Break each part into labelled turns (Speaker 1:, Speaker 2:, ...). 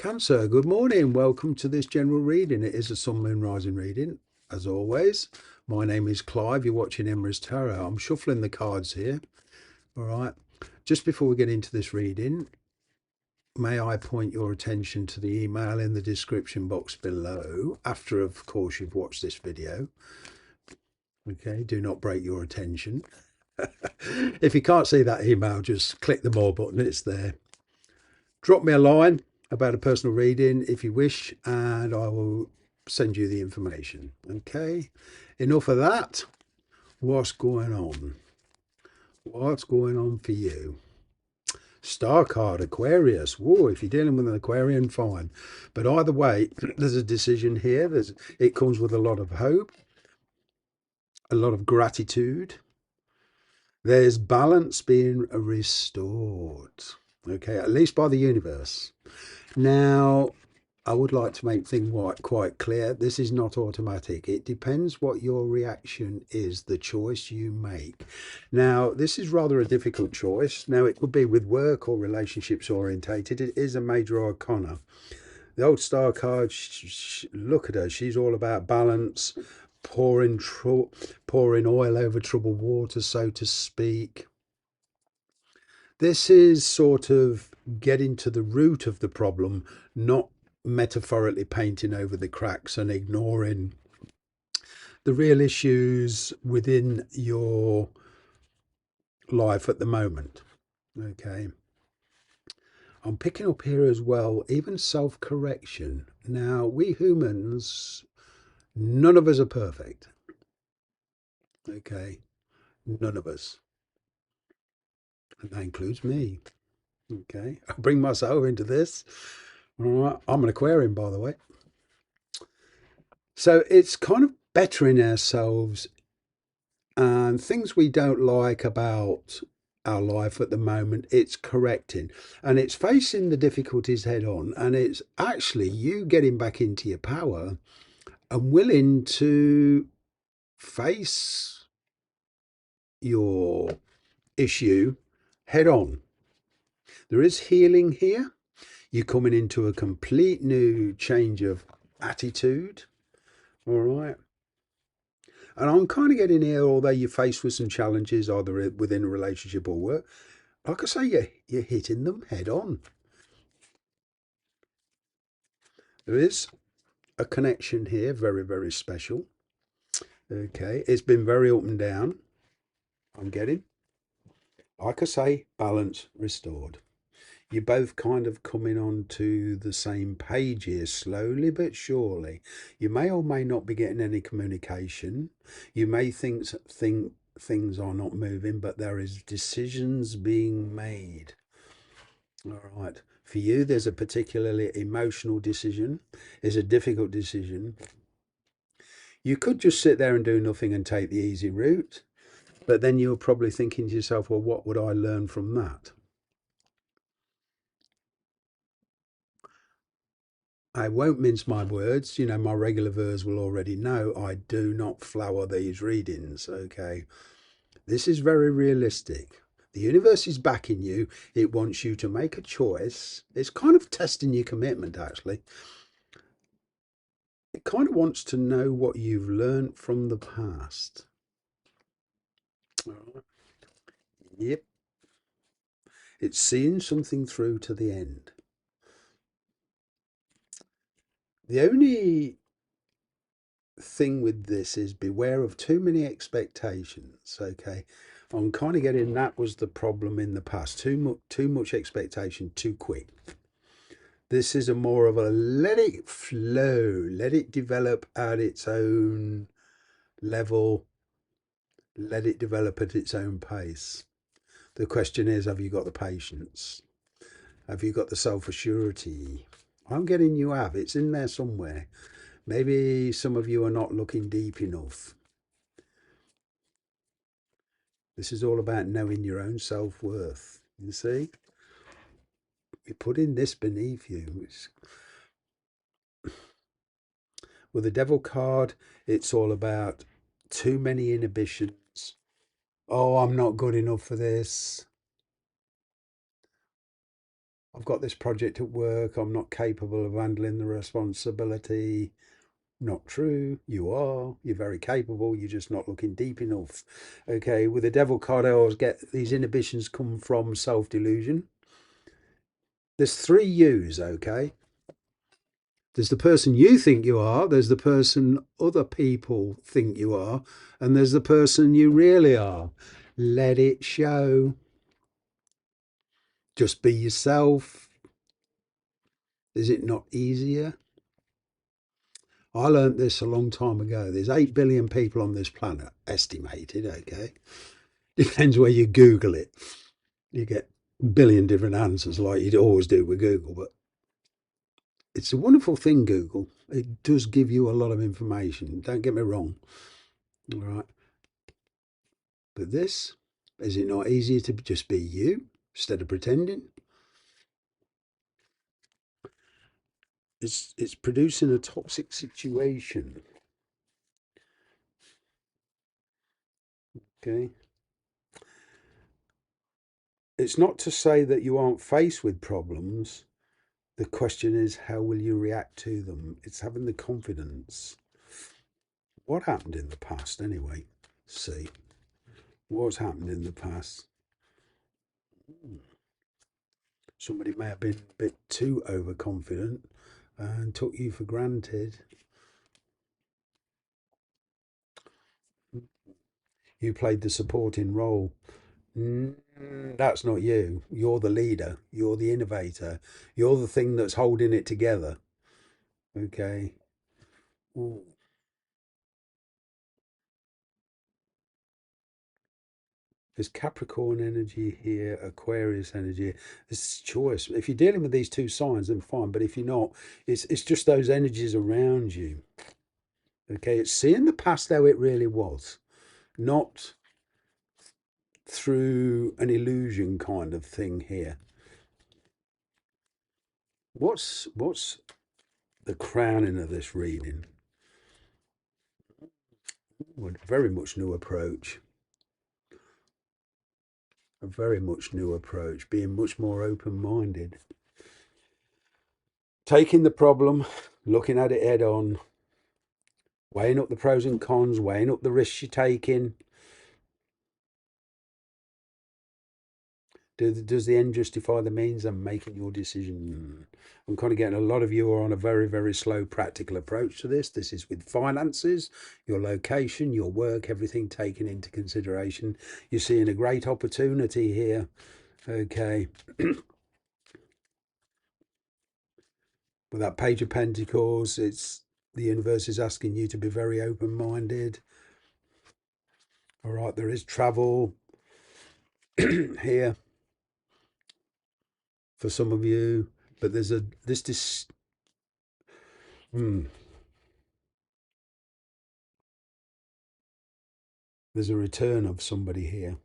Speaker 1: Cancer, good morning. Welcome to this general reading. It is a Sun Moon Rising reading, as always. My name is Clive. You're watching Emrys Tarot. I'm shuffling the cards here. All right. Just before we get into this reading, may I point your attention to the email in the description box below, after, of course, you've watched this video. Okay, do not break your attention. If you can't see that email, just click the more button. It's there. Drop me a line about a personal reading if you wish, and I will send you the information. Okay, enough of that. What's going on? What's going on for you? Star card, Aquarius. Whoa, if you're dealing with an Aquarian, fine. But either way, there's a decision here. It comes with a lot of hope, a lot of gratitude. There's balance being restored. Okay, at least by the universe. Now, I would like to make things quite clear. This is not automatic. It depends what your reaction is, the choice you make. Now, this is rather a difficult choice. Now, it could be with work or relationships orientated. It is a major arcana. The old star card, look at her. She's all about balance, pouring oil over troubled water, so to speak. This is sort of getting to the root of the problem, not metaphorically painting over the cracks and ignoring the real issues within your life at the moment. Okay. I'm picking up here as well, even self-correction. Now, we humans, none of us are perfect. Okay. None of us. And that includes me. Okay. I bring myself into this. All right. I'm an Aquarian, by the way. So it's kind of bettering ourselves and things we don't like about our life at the moment. It's correcting and it's facing the difficulties head on. And it's actually you getting back into your power and willing to face your issue head on. There is healing here. You're coming into a complete new change of attitude. All right. And I'm kind of getting here, although you're faced with some challenges, either within a relationship or work, like I say, you're hitting them head on. There is a connection here, very, very special. Okay, it's been very up and down. I'm getting, like I say, balance restored. You're both kind of coming on to the same page here, slowly but surely. You may or may not be getting any communication. You may think things are not moving, but there is decisions being made. All right. For you, there's a particularly emotional decision. It's a difficult decision. You could just sit there and do nothing and take the easy route, but then you're probably thinking to yourself, well, what would I learn from that? I won't mince my words. You know, my regular viewers will already know I do not flower these readings. Okay. This is very realistic. The universe is backing you. It wants you to make a choice. It's kind of testing your commitment, actually. It kind of wants to know what you've learned from the past. All right. Yep. It's seeing something through to the end. The only thing with this is beware of too many expectations. Okay. I'm kind of getting that was the problem in the past. Too much expectation too quick. This is a more of a let it flow, let it develop at its own level, let it develop at its own pace. The question is, have you got the patience? Have you got the self-assurity? I'm getting you have. It's in there somewhere. Maybe some of you are not looking deep enough. This is all about knowing your own self-worth. You see? You're putting this beneath you. With the devil card, it's all about too many inhibitions. Oh, I'm not good enough for this. I've got this project at work. I'm not capable of handling the responsibility. Not true. You are. You're very capable. You're just not looking deep enough. Okay. With the devil card, I always get these inhibitions come from self delusion. There's three yous. Okay. There's the person you think you are, there's the person other people think you are, and there's the person you really are. Let it show. Just be yourself. Is it not easier? I learned this a long time ago. There's 8 billion people on this planet, estimated, okay? Depends where you Google it. You get a billion different answers like you'd always do with Google, but it's a wonderful thing, Google. It does give you a lot of information. Don't get me wrong. All right. But this, is it not easier to just be you instead of pretending? It's producing a toxic situation. Okay. It's not to say that you aren't faced with problems. The question is, how will you react to them? It's having the confidence. What happened in the past, anyway? See, what's happened in the past? Somebody may have been a bit too overconfident and took you for granted. You played the supporting role. That's not you. You're the leader. You're the innovator. You're the thing that's holding it together. Okay. Ooh. There's Capricorn energy here, Aquarius energy. It's choice. If you're dealing with these two signs, then fine. But if you're not, it's just those energies around you. Okay. It's seeing the past how it really was, not through an illusion kind of thing here. What's the crowning of this reading? Well, very much new approach. A very much new approach, being much more open minded. Taking the problem, looking at it head on, weighing up the pros and cons, weighing up the risks you're taking. Does the end justify the means, and making your decision? I'm kind of getting a lot of you are on a very, very slow, practical approach to this. This is with finances, your location, your work, everything taken into consideration. You're seeing a great opportunity here. Okay. With that Page of Pentacles, it's the universe is asking you to be very open-minded. All right, there is travel here for some of you, but there's a there's a return of somebody here.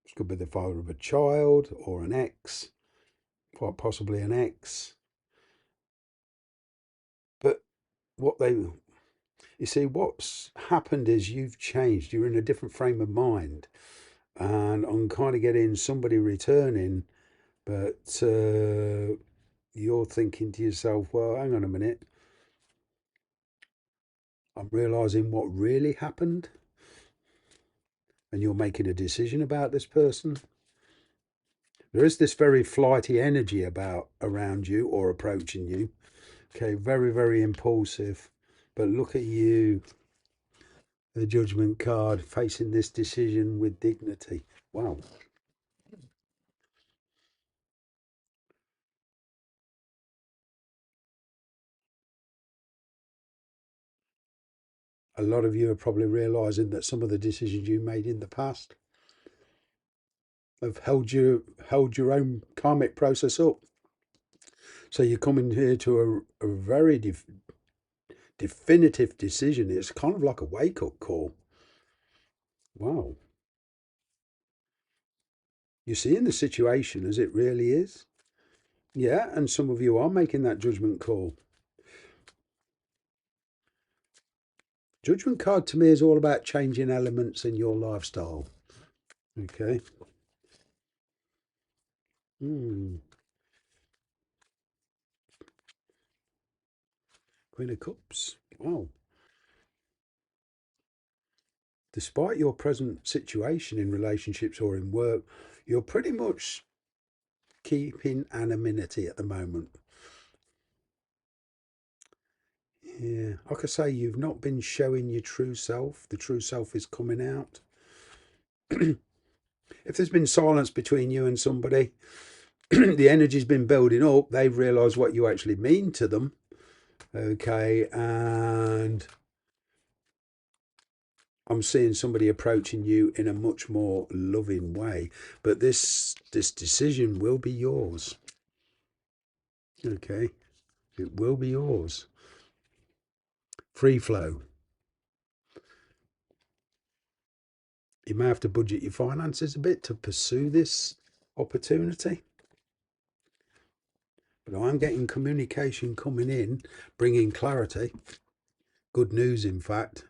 Speaker 1: This could be the father of a child or an ex, quite possibly an ex. But what they, you see, what's happened is you've changed. You're in a different frame of mind, and I'm kind of getting somebody returning, but you're thinking to yourself, well, hang on a minute. I'm realizing what really happened, and you're making a decision about this person. There is this very flighty energy about around you or approaching you. Okay, very, very impulsive. But look at you, the judgment card, facing this decision with dignity. Wow. A lot of you are probably realizing that some of the decisions you made in the past have held your own karmic process up. So you're coming here to a very definitive decision. It's kind of like a wake up call. Wow. You're seeing the situation as it really is. Yeah, and some of you are making that judgment call. Judgment card to me is all about changing elements in your lifestyle. Okay. Hmm. Queen of Cups. Wow. Despite your present situation in relationships or in work, you're pretty much keeping anonymity at the moment. Yeah, like I say, you've not been showing your true self. The true self is coming out. If there's been silence between you and somebody, the energy's been building up. They've realised what you actually mean to them. Okay, and I'm seeing somebody approaching you in a much more loving way. But this decision will be yours. Okay, it will be yours. Free flow. You may have to budget your finances a bit to pursue this opportunity. But I'm getting communication coming in, bringing clarity. Good news, in fact,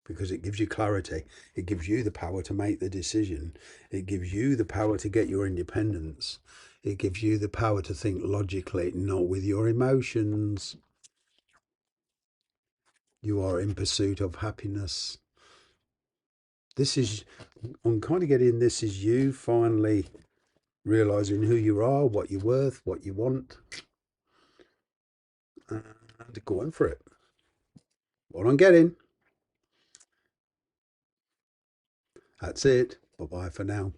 Speaker 1: because it gives you clarity. It gives you the power to make the decision. It gives you the power to get your independence. It gives you the power to think logically, not with your emotions. You are in pursuit of happiness. This is, I'm kind of getting this is you finally realizing who you are, what you're worth, what you want, and going for it. What I'm getting. That's it. Bye bye for now.